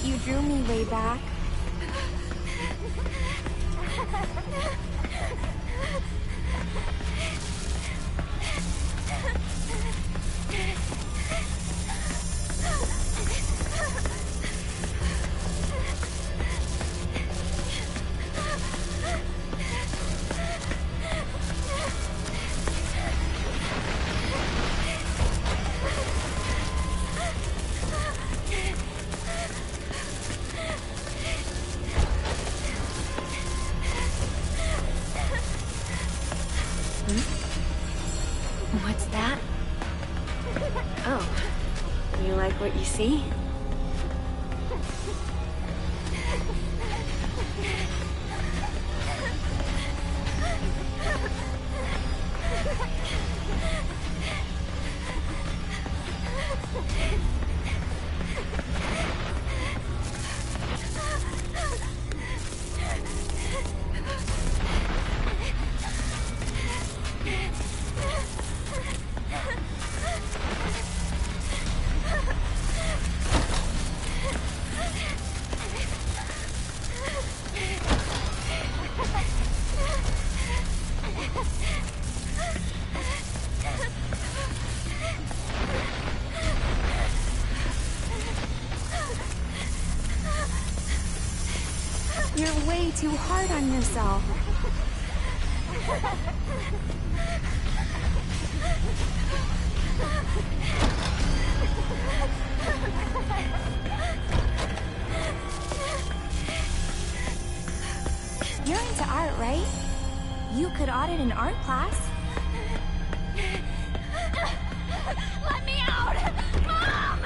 you drew me way back. What's that? Oh, you like what you see? You're way too hard on yourself. You're into art, right? You could audit an art class. Let me out! Mom!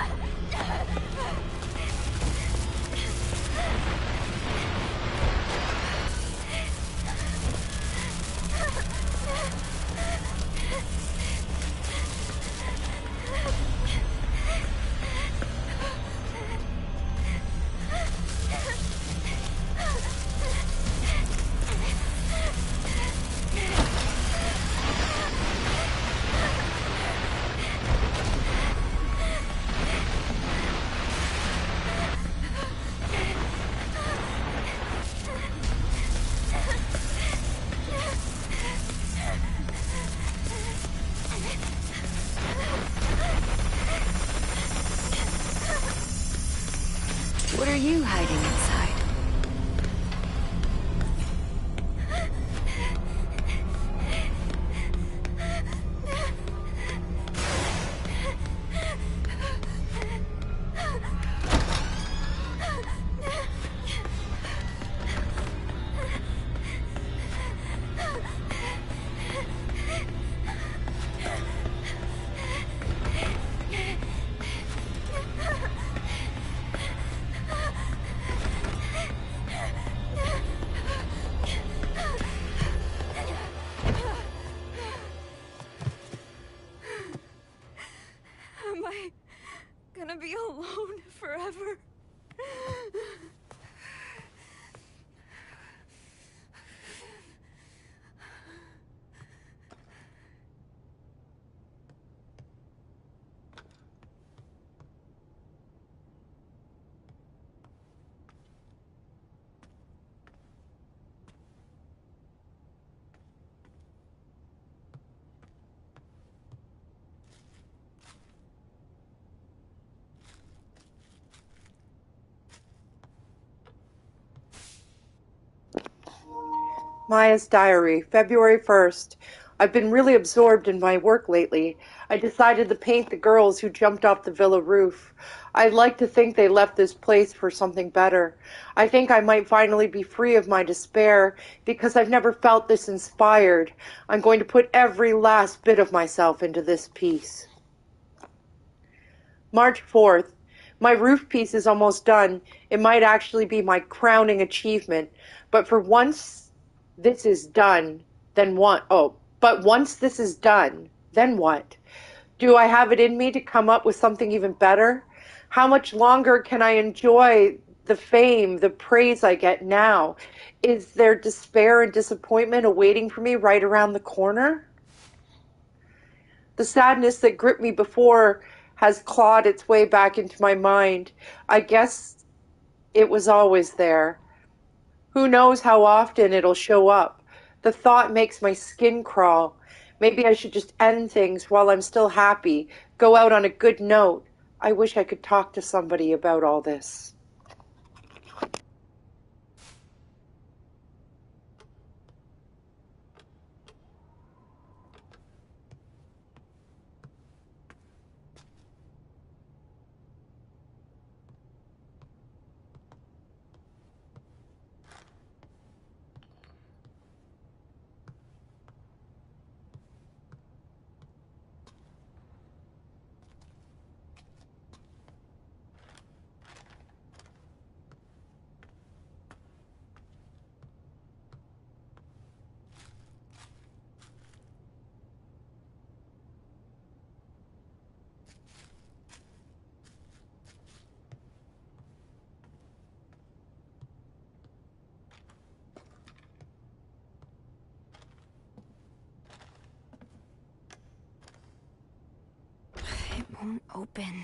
What are you hiding inside? Am I gonna be alone forever? Maya's diary, February 1st. I've been really absorbed in my work lately. I decided to paint the girls who jumped off the villa roof. I'd like to think they left this place for something better. I think I might finally be free of my despair because I've never felt this inspired. I'm going to put every last bit of myself into this piece. March 4th. My roof piece is almost done. It might actually be my crowning achievement. But for once this is done, then what? Oh, but once this is done, then what? Do I have it in me to come up with something even better? How much longer can I enjoy the fame, the praise I get now? Is there despair and disappointment awaiting for me right around the corner? The sadness that gripped me before has clawed its way back into my mind. I guess It was always there. Who knows how often it'll show up? The thought makes my skin crawl. Maybe I should just end things while I'm still happy, go out on a good note. I wish I could talk to somebody about all this. It won't open.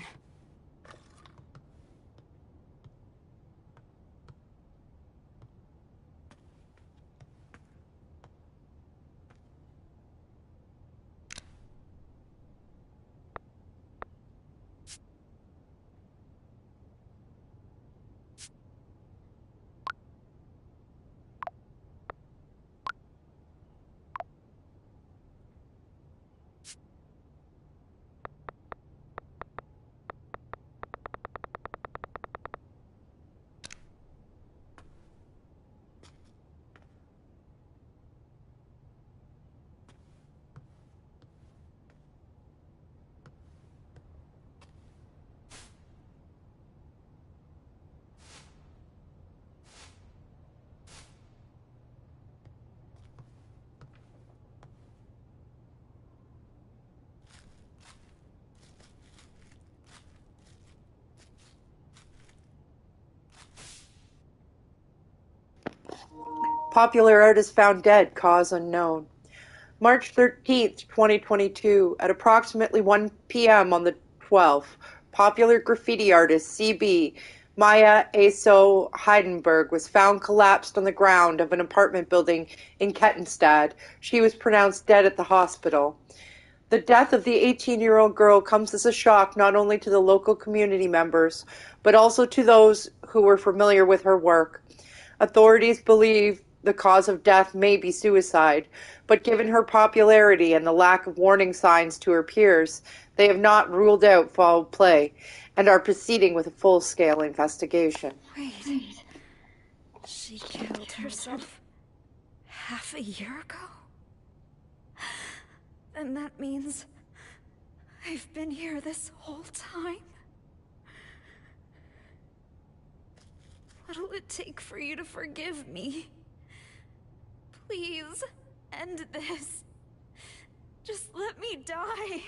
Popular artist found dead, cause unknown. March 13th, 2022, at approximately 1 p.m. on the 12th, popular graffiti artist CB Maya Aso Heidenberg was found collapsed on the ground of an apartment building in Kettenstad. She was pronounced dead at the hospital. The death of the 18-year-old girl comes as a shock not only to the local community members, but also to those who were familiar with her work. Authorities believe the cause of death may be suicide, but given her popularity and the lack of warning signs to her peers, they have not ruled out foul play and are proceeding with a full-scale investigation. Wait. She killed herself half a year ago? Then that means I've been here this whole time? What'll it take for you to forgive me? Please, end this. Just let me die.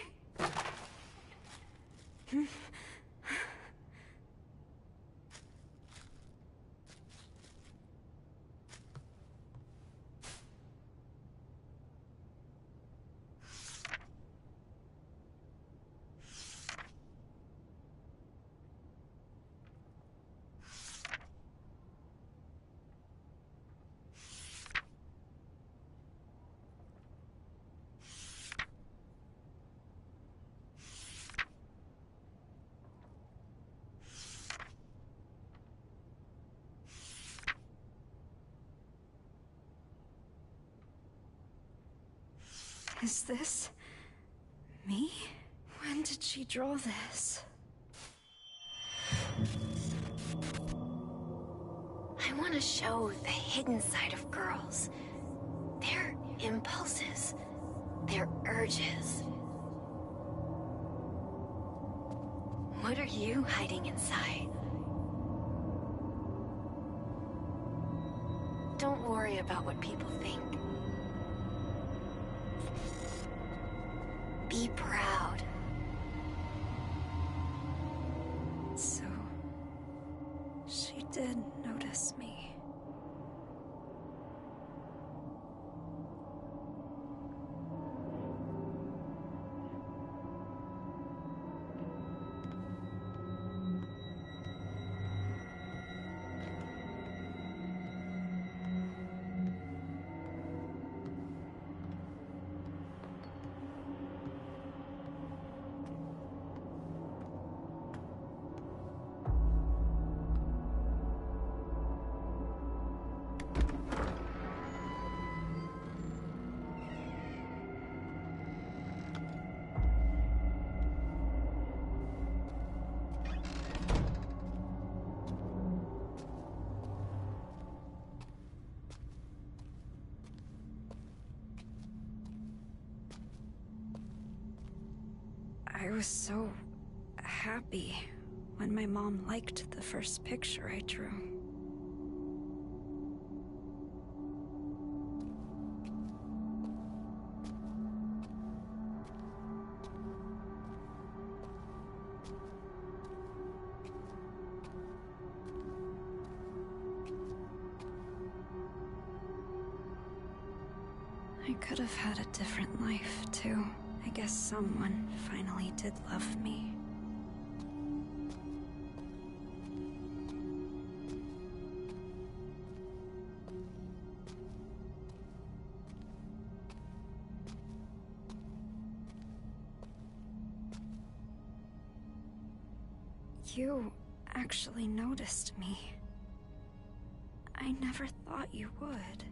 Is this me? When did she draw this? I want to show the hidden side of girls. Their impulses, their urges. What are you hiding inside? Don't worry about what people think. Be proud. So, she did notice me. I was so happy when my mom liked the first picture I drew. I could have had a different life, too. I guess someone finally did love me. You actually noticed me. I never thought you would.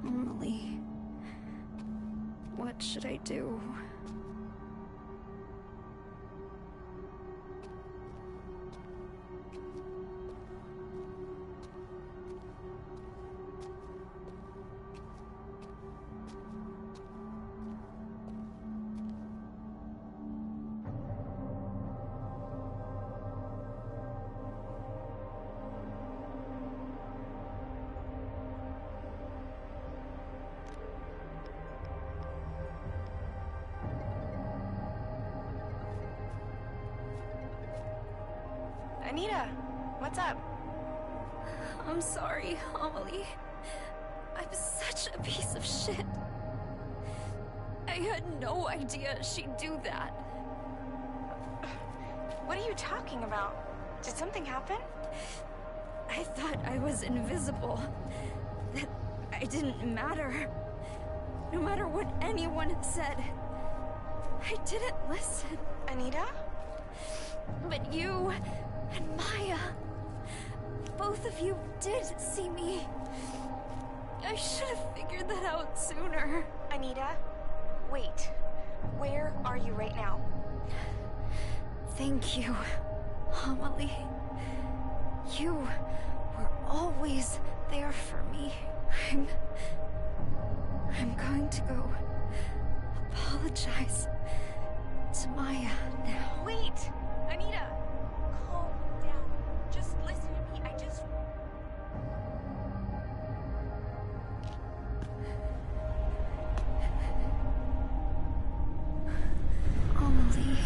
Emily, what should I do? Anita, what's up? I'm sorry, Amelie. I'm such a piece of shit. I had no idea she'd do that. What are you talking about? Did something happen? I thought I was invisible. That I didn't matter. No matter what anyone said. I didn't listen. Anita? But you and Maya, both of you did see me. I should have figured that out sooner. Anita, wait. Where are you right now? Thank you, Amelie. You were always there for me. I'm going to go apologize to Maya now. Wait! Anita! Calm down. Just listen to me. Amelie.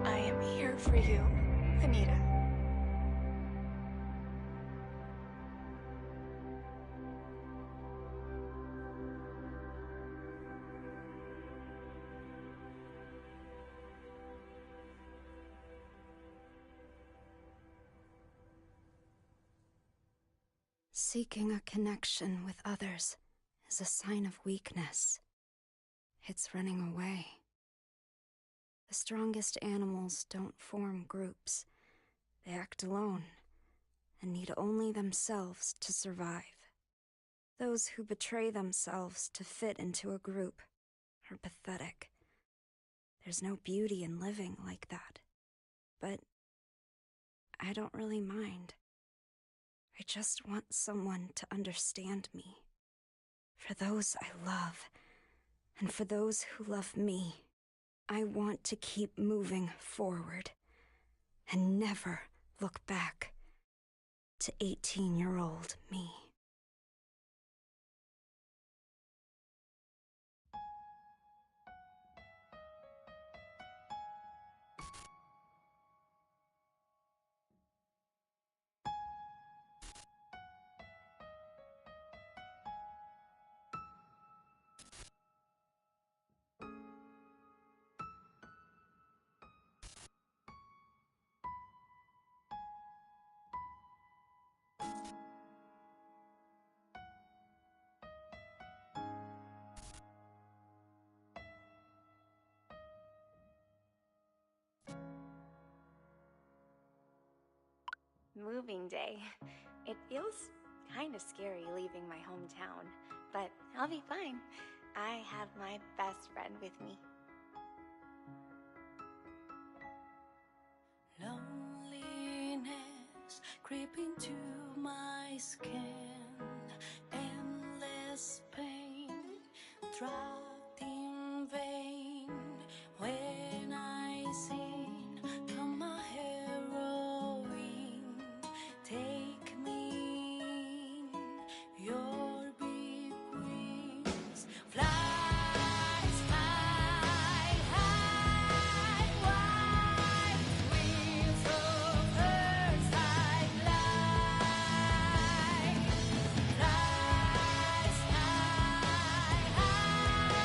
I am here for you, Anita. Seeking a connection with others is a sign of weakness. It's running away. The strongest animals don't form groups. They act alone and need only themselves to survive. Those who betray themselves to fit into a group are pathetic. There's no beauty in living like that. But I don't really mind. I just want someone to understand me. For those I love, and for those who love me, I want to keep moving forward and never look back. to 18-year-old me. Moving day. It feels kind of scary leaving my hometown, but I'll be fine. I have my best friend with me. Loneliness creeping to my skin, endless pain, trapped in vain. When I sing, come my heroine, take me in your big wings, fly high, high, wide wings of earth I fly, fly high, high,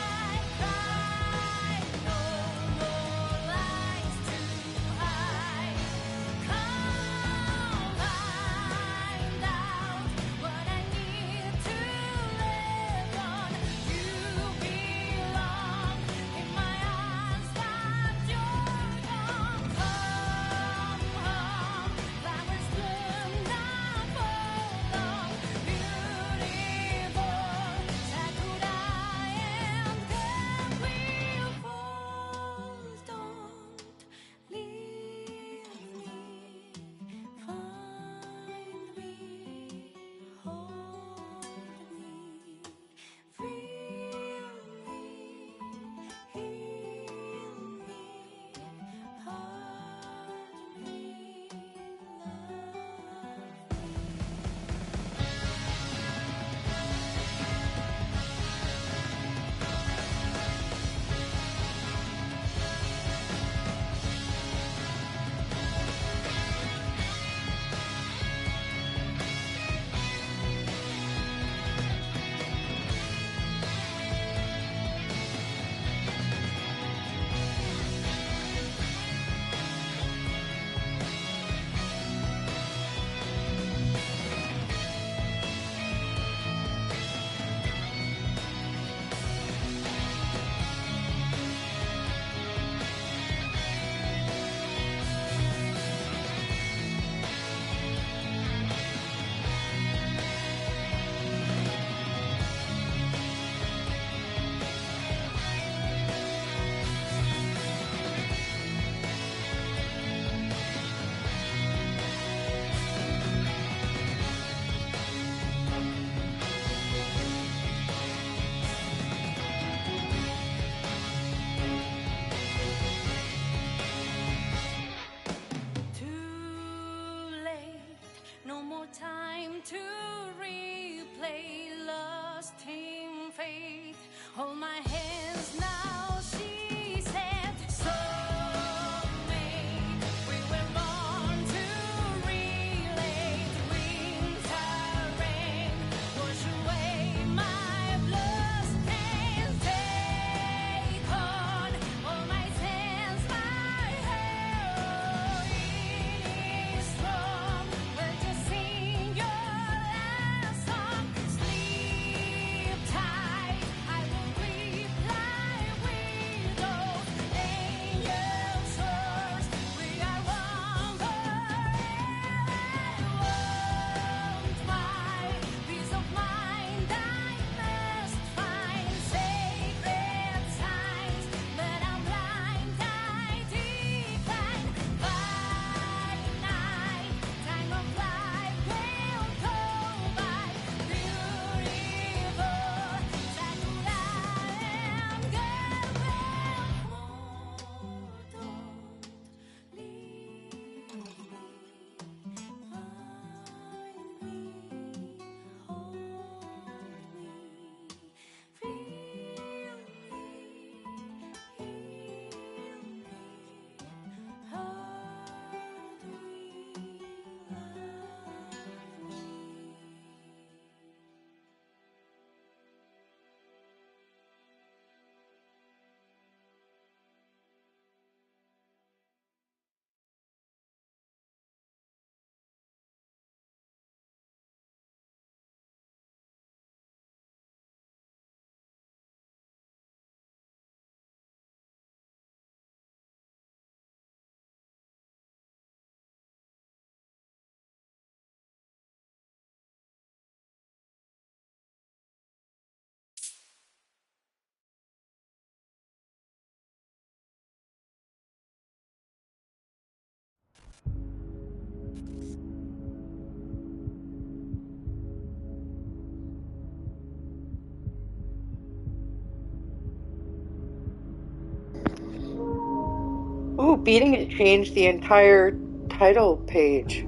Ooh, beating it changed the entire title page.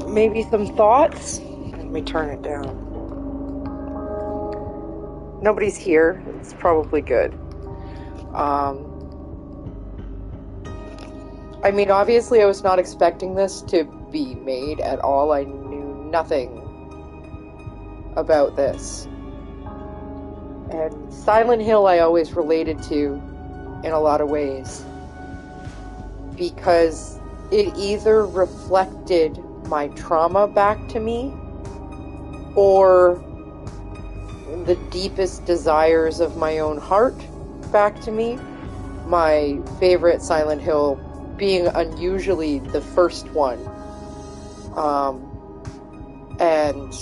Maybe some thoughts? Let me turn it down. Nobody's here. It's probably good. I mean, obviously I was not expecting this to be made at all. I knew nothing about this. And Silent Hill I always related to in a lot of ways, because it either reflected my trauma back to me or the deepest desires of my own heart back to me. My favorite Silent Hill being unusually the first one. And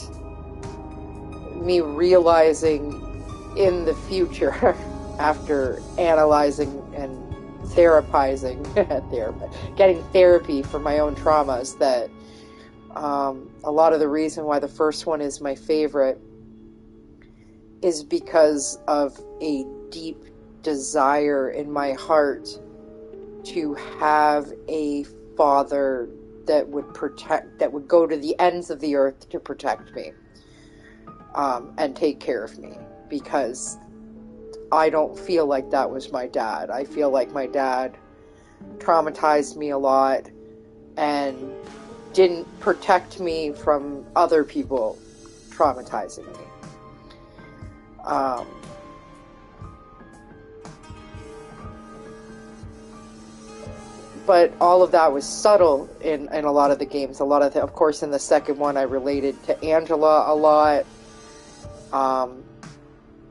me realizing in the future, after analyzing and therapizing, getting therapy for my own traumas, that a lot of the reason why the first one is my favorite is because of a deep desire in my heart to have a father that would protect, that would go to the ends of the earth to protect me, and take care of me, because I don't feel like that was my dad. I feel like my dad traumatized me a lot and didn't protect me from other people traumatizing me. But all of that was subtle in a lot of the games. Of course, in the second one, I related to Angela a lot.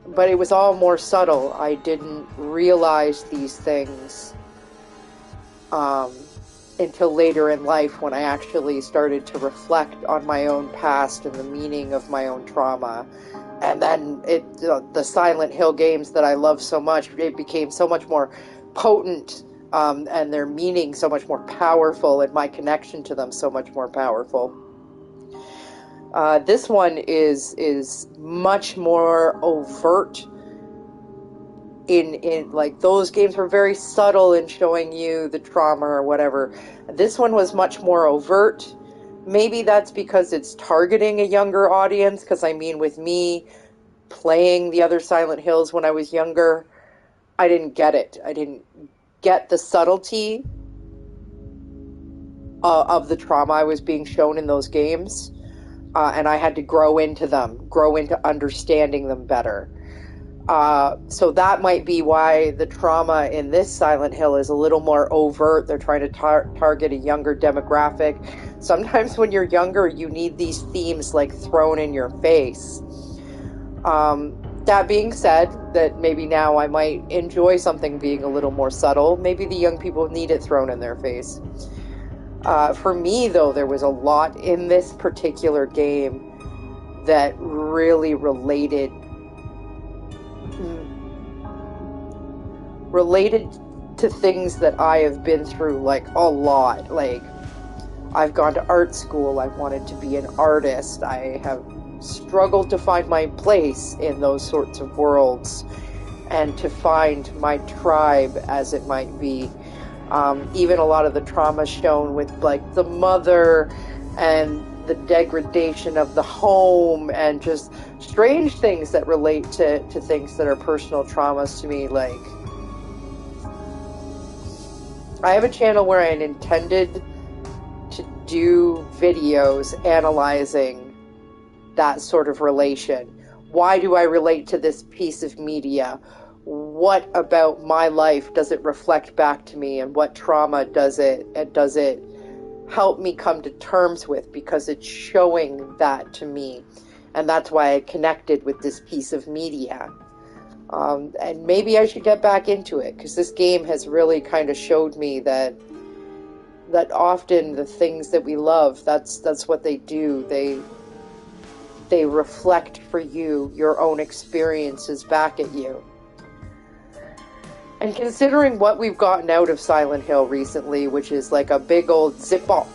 But it was all more subtle. I didn't realize these things until later in life, when I actually started to reflect on my own past and the meaning of my own trauma. And then the Silent Hill games that I love so much, it became so much more potent, and their meaning so much more powerful, and my connection to them so much more powerful. This one is much more overt. In like, those games were very subtle in showing you the trauma or whatever. This one was much more overt. Maybe that's because it's targeting a younger audience, because I mean, with me playing the other Silent Hills when I was younger, I didn't get it. I didn't get the subtlety of the trauma I was being shown in those games, and I had to grow into understanding them better. So that might be why the trauma in this Silent Hill is a little more overt. They're trying to target a younger demographic. Sometimes when you're younger, you need these themes like thrown in your face. That being said, that maybe now I might enjoy something being a little more subtle. Maybe the young people need it thrown in their face. For me, though, there was a lot in this particular game that really related to things that I have been through, like, a lot. Like, I've gone to art school. I've wanted to be an artist. I have struggled to find my place in those sorts of worlds and to find my tribe, as it might be. Even a lot of the trauma shown with, like, the mother and the degradation of the home, and just strange things that relate to things that are personal traumas to me. Like, I have a channel where I intended to do videos analyzing that sort of relation. Why do I relate to this piece of media? What about my life does it reflect back to me, and what trauma does it help me come to terms with, because it's showing that to me? And that's why I connected with this piece of media. And maybe I should get back into it, because this game has really kind of showed me that often the things that we love, that's what they do. They reflect for you your own experiences back at you. And considering what we've gotten out of Silent Hill recently, which is like a big old zip-up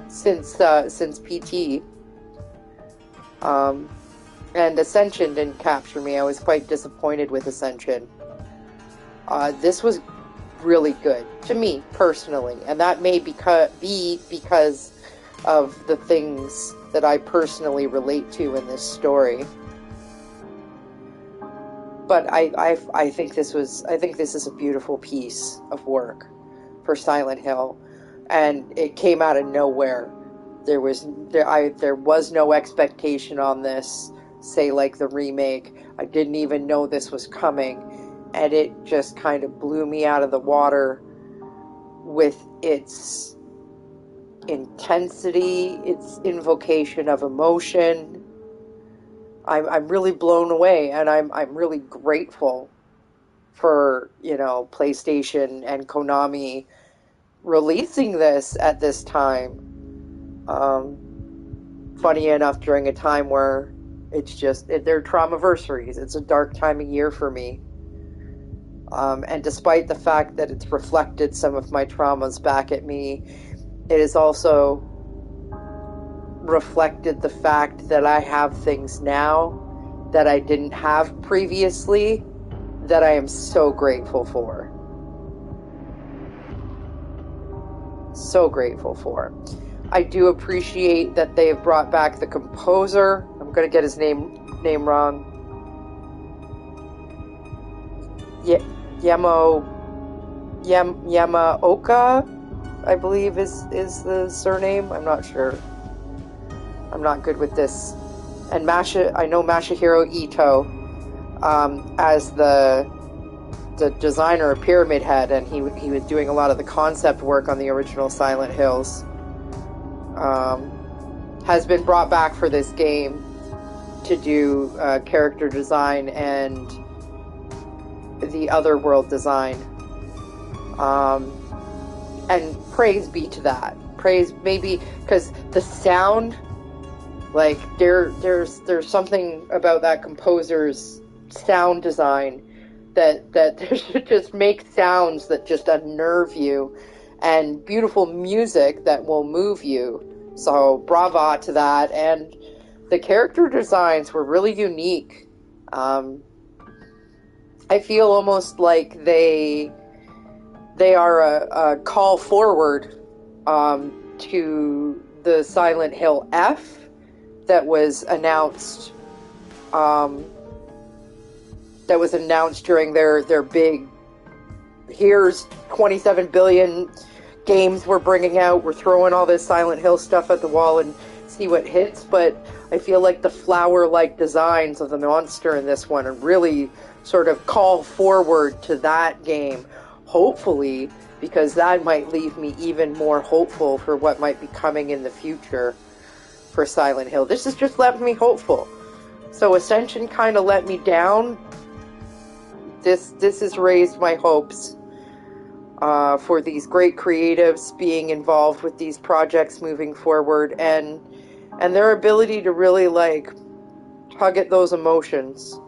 since PT, and Ascension didn't capture me. I was quite disappointed with Ascension. This was really good to me personally, and that may be because of the things that I personally relate to in this story. But I think this is a beautiful piece of work for Silent Hill, and it came out of nowhere. There was no expectation on this, say like the remake. I didn't even know this was coming, and it just kind of blew me out of the water with its intensity, its invocation of emotion. I'm really blown away, and I'm really grateful for, you know, PlayStation and Konami releasing this at this time. Funny enough, during a time where they're Traumaversaries. It's a dark time of year for me. And despite the fact that it's reflected some of my traumas back at me, it has also reflected the fact that I have things now that I didn't have previously that I am so grateful for. So grateful for. I do appreciate that they have brought back the composer. I'm going to get his name wrong. Yamaoka, I believe is the surname. I'm not sure. I'm not good with this. And I know Masahiro Ito as the designer of Pyramid Head, and he was doing a lot of the concept work on the original Silent Hills. Has been brought back for this game to do character design and the other world design. And praise be to that. Praise, maybe because the sound, like there's something about that composer's sound design that just makes sounds that just unnerve you, and beautiful music that will move you. So brava to that. And the character designs were really unique. I feel almost like they are a call forward to the Silent Hill F that was announced during their big, here's 27 billion games we're bringing out, we're throwing all this Silent Hill stuff at the wall and see what hits. But I feel like the flower-like designs of the monster in this one really sort of call forward to that game, hopefully, because that might leave me even more hopeful for what might be coming in the future for Silent Hill. This has just left me hopeful. So Ascension kind of let me down. This has raised my hopes for these great creatives being involved with these projects moving forward, and their ability to really like tug at those emotions,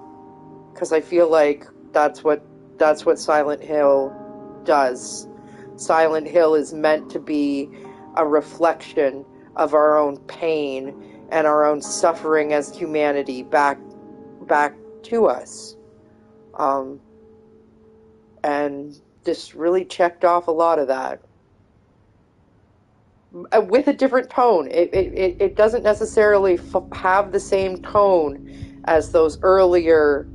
because I feel like that's what Silent Hill does. Silent Hill is meant to be a reflection of our own pain and our own suffering as humanity back to us. And this really checked off a lot of that. With a different tone. It doesn't necessarily have the same tone as those earlier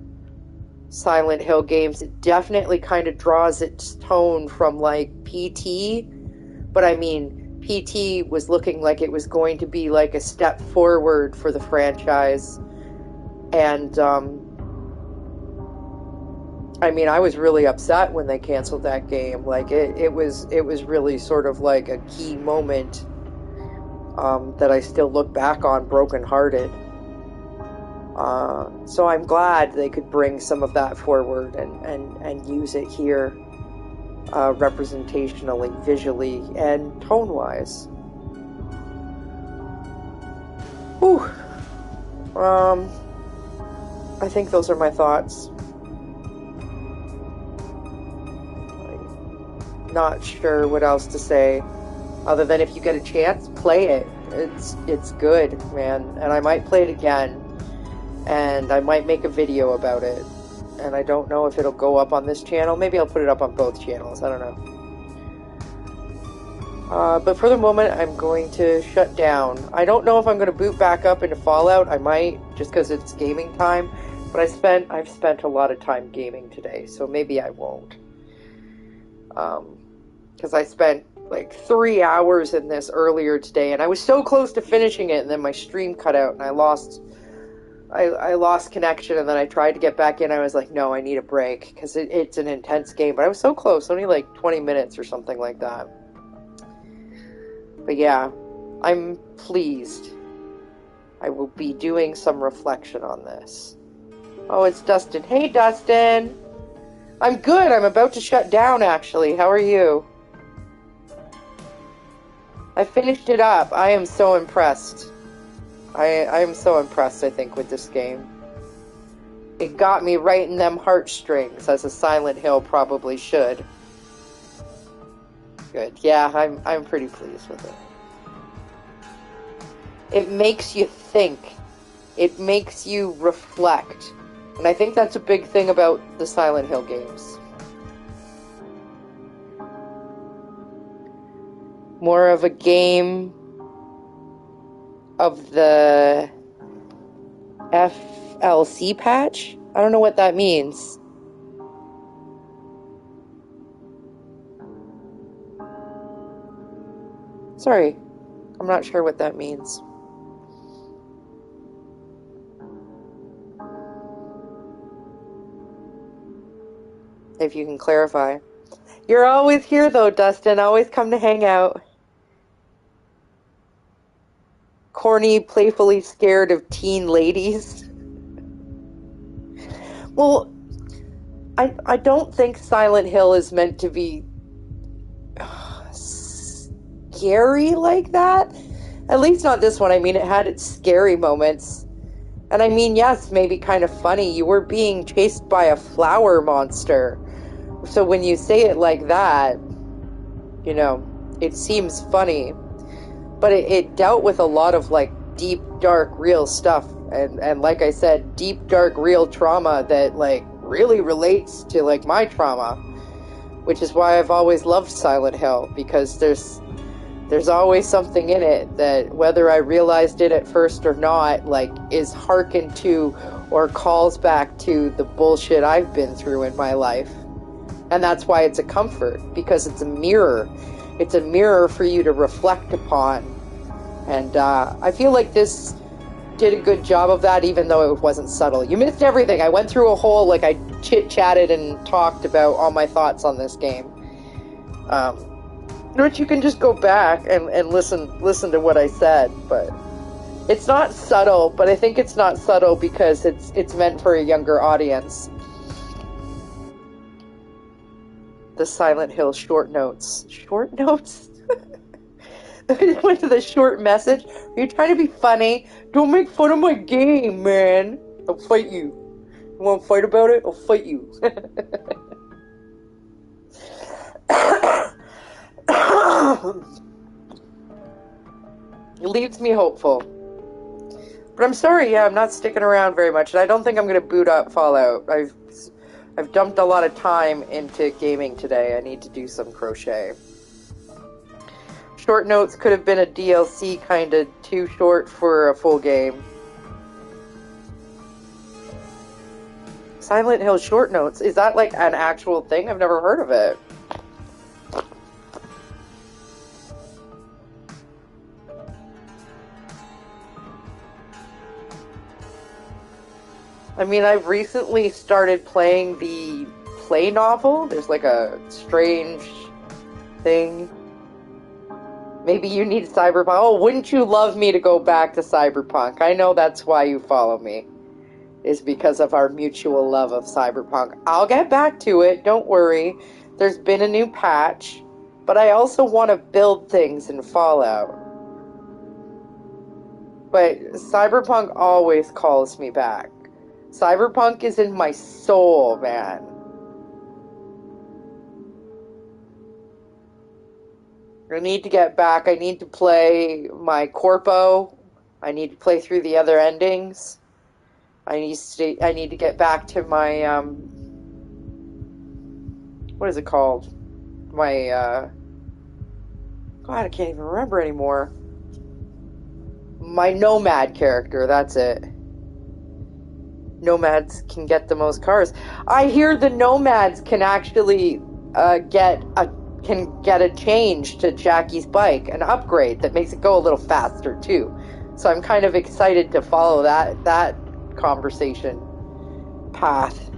Silent Hill games. It definitely kind of draws its tone from like PT, but I mean, PT was looking like it was going to be like a step forward for the franchise, and I mean, I was really upset when they canceled that game. Like it was really sort of like a key moment that I still look back on brokenhearted. So I'm glad they could bring some of that forward and use it here, representationally, visually, and tone-wise. Whew. I think those are my thoughts. not sure what else to say, other than if you get a chance, play it. It's good, man. And I might play it again, and I might make a video about it. And I don't know if it'll go up on this channel. Maybe I'll put it up on both channels. I don't know. But for the moment, I'm going to shut down. I don't know if I'm going to boot back up into Fallout. I might, just because it's gaming time. But I've spent a lot of time gaming today, so maybe I won't. Because I spent like 3 hours in this earlier today, and I was so close to finishing it, and then my stream cut out, and I lost connection, and then I tried to get back in. I was like, no, I need a break, because it's an intense game. But I was so close, only like 20 minutes or something like that. But yeah, I'm pleased. I will be doing some reflection on this. Oh, it's Dustin. Hey, Dustin! I'm good. I'm about to shut down, actually. How are you? I finished it up. I am so impressed. I am so impressed, I think, with this game. It got me right in them heartstrings, as a Silent Hill probably should. Good. Yeah, I'm pretty pleased with it. It makes you think. It makes you reflect. And I think that's a big thing about the Silent Hill games. More of a game of the FLC patch? I don't know what that means. Sorry, I'm not sure what that means. If you can clarify. You're always here though, Dustin. Always come to hang out. Corny, playfully scared of teen ladies. Well, I don't think Silent Hill is meant to be scary like that. At least not this one. I mean, it had its scary moments. And I mean, yes, maybe kind of funny. You were being chased by a flower monster. So when you say it like that, you know, it seems funny. But it dealt with a lot of, like, deep, dark, real stuff. And like I said, deep, dark, real trauma that, like, really relates to, like, my trauma. Which is why I've always loved Silent Hill. Because there's always something in it that, whether I realized it at first or not, like, is hearkened to or calls back to the bullshit I've been through in my life. And that's why it's a comfort, because it's a mirror. It's a mirror for you to reflect upon. And I feel like this did a good job of that, even though it wasn't subtle. You missed everything. I went through a whole, like, I chit-chatted and talked about all my thoughts on this game. But you can just go back and listen to what I said. But it's not subtle, but I think it's not subtle because it's meant for a younger audience. The Silent Hill short notes. Short notes? I went to the short message. Are you trying to be funny? Don't make fun of my game, man. I'll fight you. You want to fight about it? I'll fight you. It leaves me hopeful. But I'm sorry, yeah, I'm not sticking around very much. And I don't think I'm going to boot up Fallout. I've dumped a lot of time into gaming today. I need to do some crochet. Short notes could have been a DLC, kind of too short for a full game. Silent Hill short notes, is that like an actual thing? I've never heard of it. I mean, I've recently started playing the play novel. There's like a strange thing. Maybe you need Cyberpunk. Oh, wouldn't you love me to go back to Cyberpunk? I know that's why you follow me. Is because of our mutual love of Cyberpunk. I'll get back to it, don't worry. There's been a new patch. But I also want to build things in Fallout. But Cyberpunk always calls me back. Cyberpunk is in my soul, man. I need to get back. I need to play my Corpo. I need to play through the other endings. I need to get back to my what is it called? My God, I can't even remember anymore. My Nomad character, that's it. Nomads can get the most cars. I hear the Nomads can actually get a change to Jackie's bike, an upgrade that makes it go a little faster too. So I'm kind of excited to follow that conversation path.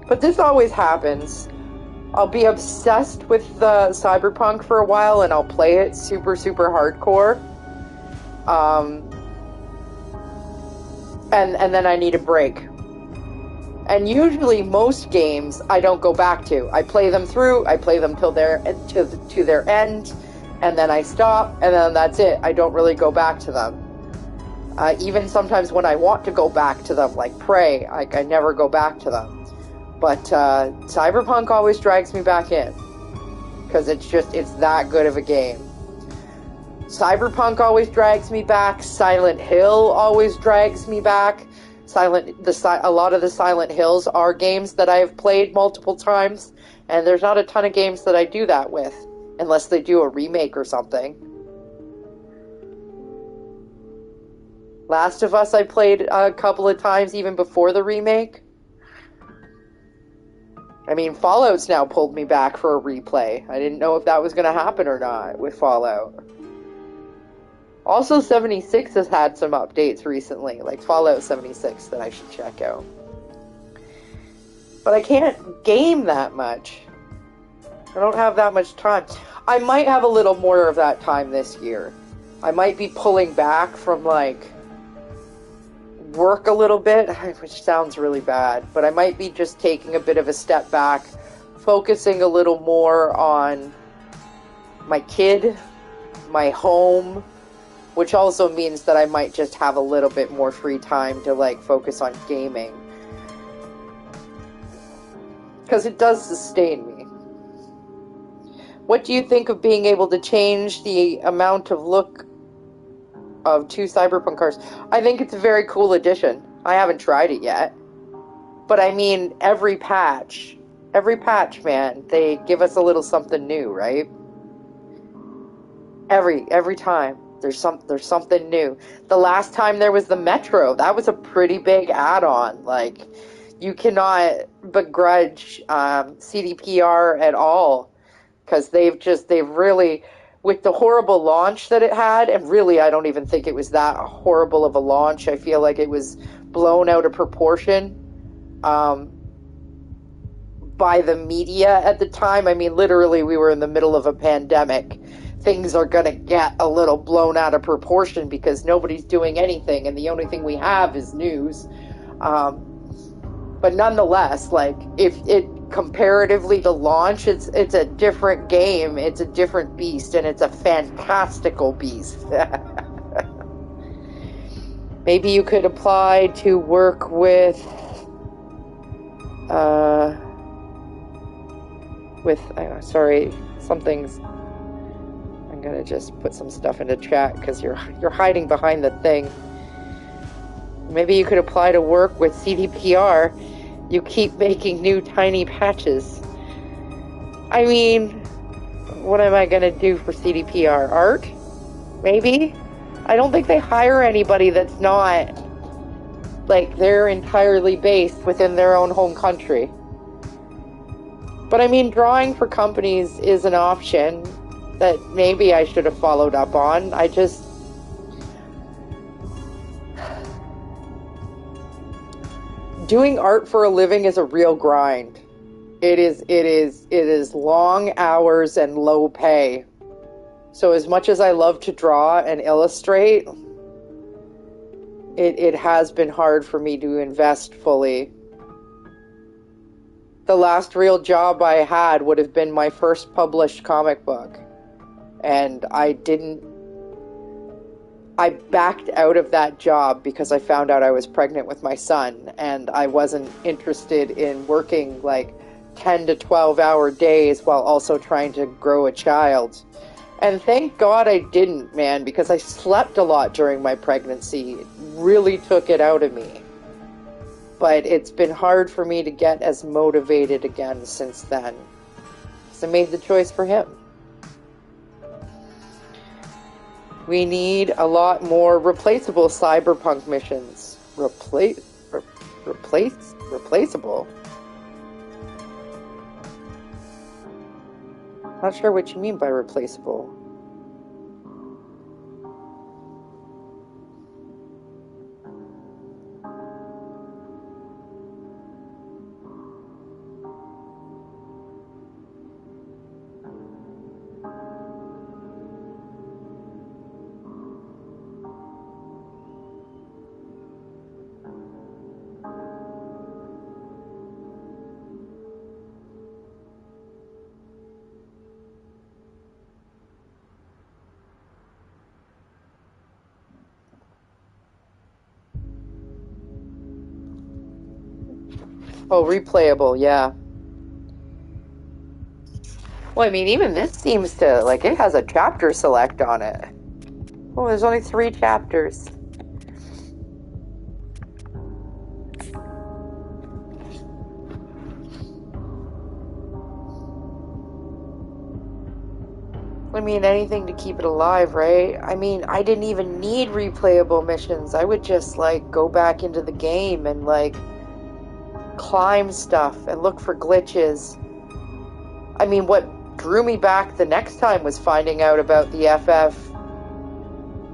But this always happens. I'll be obsessed with Cyberpunk for a while, and I'll play it super, super hardcore. And then I need a break. And usually, most games I don't go back to. I play them through. I play them till to their end, and then I stop, and then that's it. I don't really go back to them. Even sometimes when I want to go back to them, like Prey, I never go back to them. But Cyberpunk always drags me back in, because it's that good of a game. Cyberpunk always drags me back. Silent Hill always drags me back. A lot of the Silent Hills are games that I've played multiple times, and there's not a ton of games that I do that with, unless they do a remake or something. Last of Us I played a couple of times even before the remake. I mean, Fallout's now pulled me back for a replay. I didn't know if that was going to happen or not with Fallout. Also, 76 has had some updates recently, like Fallout 76, that I should check out. But I can't game that much. I don't have that much time. I might have a little more of that time this year. I might be pulling back from, like, work a little bit, which sounds really bad, but I might be just taking a bit of a step back, focusing a little more on my kid, my home, which also means that I might just have a little bit more free time to, like, focus on gaming. Because it does sustain me. What do you think of being able to change the amount of look of 2 Cyberpunk cars? I think it's a very cool addition. I haven't tried it yet. But I mean, every patch, man, they give us a little something new, right? Every time. There's something new. The last time there was the Metro, that was a pretty big add-on. Like, you cannot begrudge CDPR at all, because they've really, with the horrible launch that it had, and really I don't even think it was that horrible of a launch. I feel like it was blown out of proportion by the media at the time. I mean, literally, we were in the middle of a pandemic. Things are going to get a little blown out of proportion because nobody's doing anything, and the only thing we have is news. But nonetheless, like, if it comparatively to launch, it's a different game, it's a different beast, and it's a fantastical beast. Maybe you could apply to work with something's. I'm gonna just put some stuff into chat because you're hiding behind the thing. Maybe you could apply to work with CDPR. You keep making new tiny patches. I mean, what am I gonna do for CDPR? Art? Maybe? I don't think they hire anybody that's not, like, they're entirely based within their own home country. But I mean, drawing for companies is an option that maybe I should have followed up on. Doing art for a living is a real grind. It is long hours and low pay. So as much as I love to draw and illustrate, it has been hard for me to invest fully. The last real job I had would have been my first published comic book. And I didn't I backed out of that job because I found out I was pregnant with my son, and I wasn't interested in working like 10 to 12-hour days while also trying to grow a child. And thank God I didn't, man, because I slept a lot during my pregnancy. It really took it out of me. But it's been hard for me to get as motivated again since then. So I made the choice for him. We need a lot more replaceable cyberpunk missions. Replaceable? Not sure what you mean by replaceable. Oh, replayable, yeah. Well, I mean, even this seems to, like, it has a chapter select on it. Oh, there's only 3 chapters. I mean, anything to keep it alive, right? I mean, I didn't even need replayable missions. I would just, like, go back into the game and, like, climb stuff and look for glitches. I mean, what drew me back the next time was finding out about the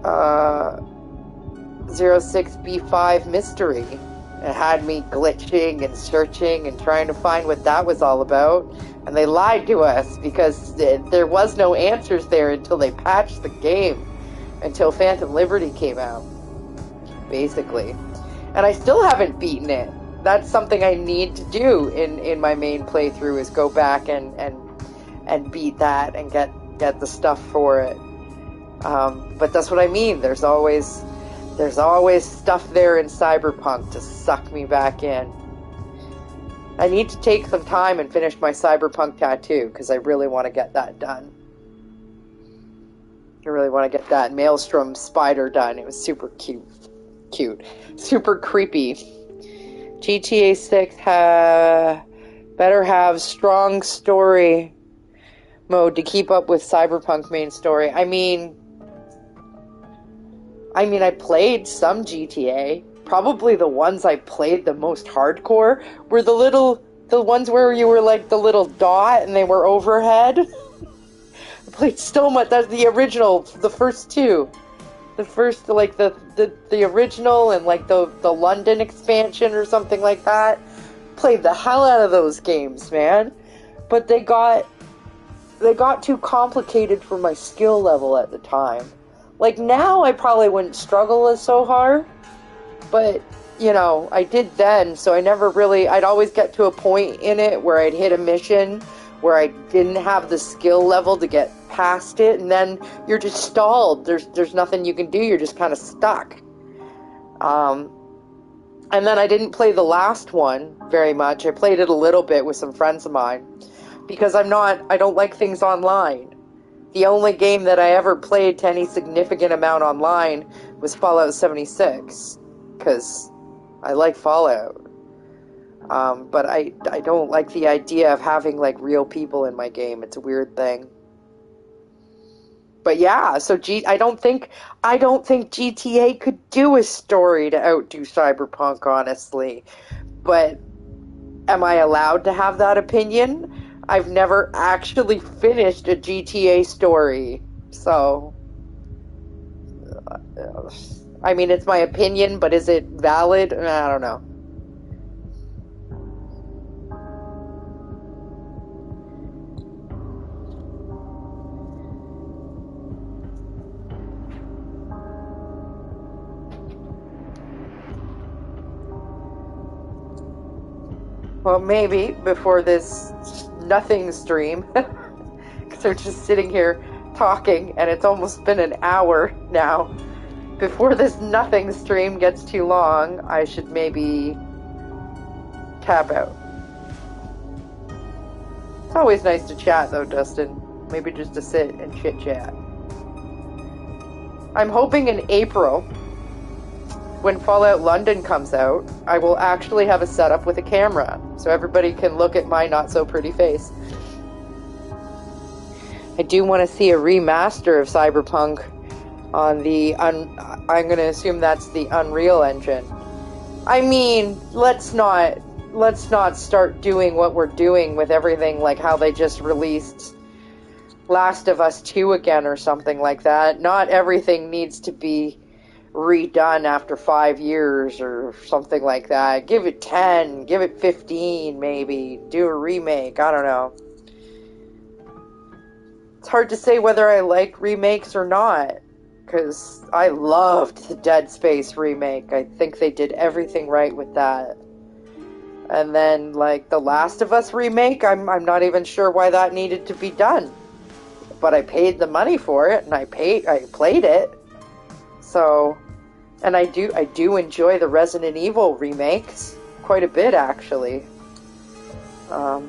FF06B5 mystery. It had me glitching and searching and trying to find what that was all about. And they lied to us because there was no answers there until they patched the game. Until Phantom Liberty came out. Basically. And I still haven't beaten it. That's something I need to do in my main playthrough, is go back and beat that and get the stuff for it. But that's what I mean. There's always stuff there in Cyberpunk to suck me back in. I need to take some time and finish my Cyberpunk tattoo, because I really want to get that done. I really want to get that Maelstrom spider done. It was super cute. Super creepy. GTA 6 better have strong story mode to keep up with Cyberpunk main story. I mean, I played some GTA. Probably the ones I played the most hardcore were the ones where you were like the little dot and they were overhead. I played so much. That's the original, the first 2. The first, like, the original and, like, the London expansion or something like that. Played the hell out of those games, man. But they got too complicated for my skill level at the time. Like, now I probably wouldn't struggle as so hard. But, you know, I did then, so I never really... I'd always get to a point in it where I'd hit a mission where I didn't have the skill level to get past it, and then you're just stalled. There's nothing you can do. You're just kind of stuck. And then I didn't play the last one very much. I played it a little bit with some friends of mine because I don't like things online. The only game that I ever played to any significant amount online was Fallout 76, because I like Fallout. But I don't like the idea of having, like, real people in my game. It's a weird thing. But yeah, so I don't think GTA could do a story to outdo Cyberpunk, honestly. But am I allowed to have that opinion? I've never actually finished a GTA story. So, I mean, it's my opinion, but is it valid? I don't know. Well, maybe before this nothing stream, because we're just sitting here talking, and it's almost been an hour now. before this nothing stream gets too long, I should maybe tap out. It's always nice to chat though, Dustin. Maybe just to sit and chit chat. I'm hoping in April, when Fallout London comes out, I will actually have a setup with a camera, so everybody can look at my not-so-pretty face. I do want to see a remaster of Cyberpunk on the, I'm going to assume that's the Unreal Engine. I mean, let's not start doing what we're doing with everything, like how they just released Last of Us 2 again or something like that. Not everything needs to be redone after 5 years or something like that. Give it 10, give it 15 maybe. Do a remake, I don't know. It's hard to say whether I like remakes or not, because I loved the Dead Space remake. I think they did everything right with that. And then, like, the Last of Us remake, I'm not even sure why that needed to be done. But I paid the money for it, and I played it. So, and I do enjoy the Resident Evil remakes quite a bit, actually. So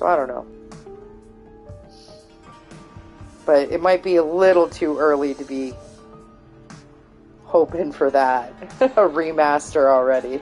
I don't know. But it might be a little too early to be hoping for that. A remaster already.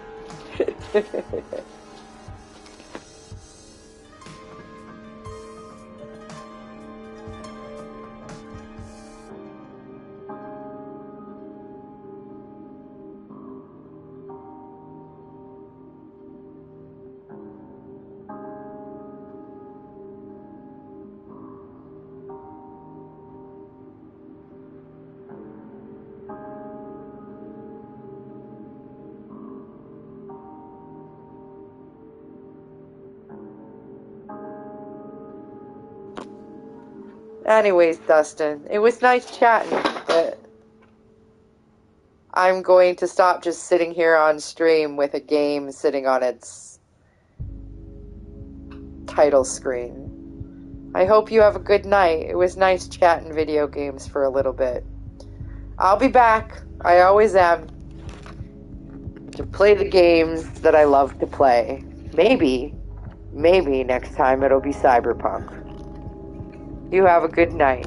Anyways, Dustin, it was nice chatting, but I'm going to stop just sitting here on stream with a game sitting on its title screen. I hope you have a good night. It was nice chatting video games for a little bit. I'll be back. I always am. To play the games that I love to play. Maybe next time it'll be Cyberpunk. You have a good night.